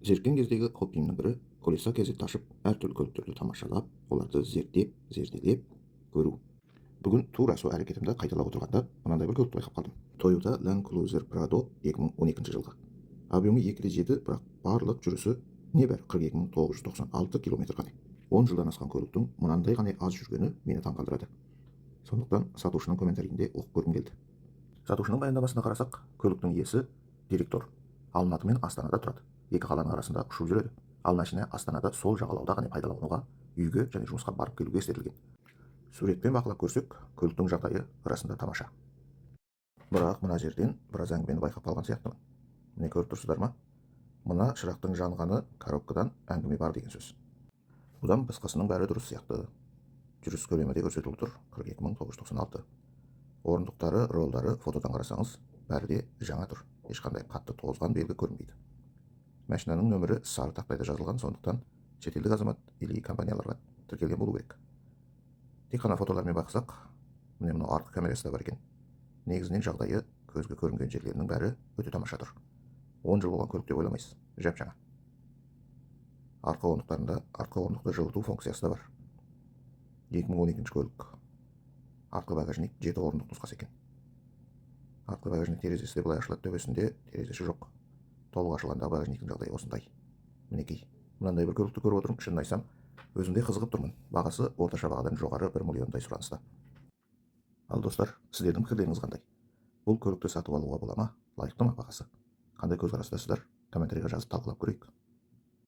Зеріккен кездегі хоббимнің бірі колеса кезек ташып, әртүрлі көліктерді тамашалап, оларды зерттеп, зерделеп көру. Бүгін тура сол әрекетімді қайталап отырғанда мынандай бір көлікті байқап қалдым. Toyota Land Cruiser Prado 2012 жылғы. Объемы 2,7, бірақ барлық жүрісі небәрі 42.996 километр ғана. 10 жылдан асқан көліктің мынандай ғана аз жүргені мені таңқалдырады. Сондықтан сатушының комментарийінде оқып көргім келді. Сатушының баяндамасына қарасақ, көліктің иесі директор Алматы мен Астанада тұрады. Екі қаланың арасында ұшып жүреді. Ал машина Астанада сол жағалауда ғана пайдалануға, үйге және жұмысқа барып келуге істетілген. Суретпен бақылап көрсек, көліктің жағдайы расында тамаша. Бірақ мына жерден біраз әңгімені байқап қалған сияқтымын. Міне көріп тұрсыздар ма? Мына шырақтың жанғаны коробкадан әңгіме бар деген сөз. Бұдан басқасының бәрі дұрыс сияқты. Жүріс көлемі де көрсетіліп тұр, 42.996. Орындықтары, ролдары фотодан қарасаңыз, бәрі де жаңа тұр. Ешқандай қатты тозған белгі көрінбейді. Машинаның нөмірі сары тақтайда жазылған, сондықтан шетелдік азамат или компанияларға тіркелген болу керек. Тек қана фотолармен бақсақ, міне мынау артқы камерасы да бар екен. Негізінен жағдайы көзге көрінген жерлерінің бәрі өте тамаша тұр. 10 жыл болған көлік деп ойламайсыз, жап жаңа. Артқы орындықтарында артқы орындықты жылыту функциясы да бар. 2012 көлік. Артқы багажник 7 орындық нұсқасы екен. Артқы багажник терезесі де былай ашылады, төбесінде терезесі жоқ. Толық ашылғанда багажниктің жағдайы осындай. Мінекей, мынандай бір көлікті көріп отырмын, шынын айтсам, өзімде қызығып тұрмын. Бағасы орташа бағадан жоғары 1 миллиондай сұраныста. Ал достар, сіздердің пікірлеріңіз қандай? Бұл көлікті сатып алуға бола ма? Лайықты ма бағасы? Қандай көзқарастасыздар? Комментарийға жазып талқылап көрейік.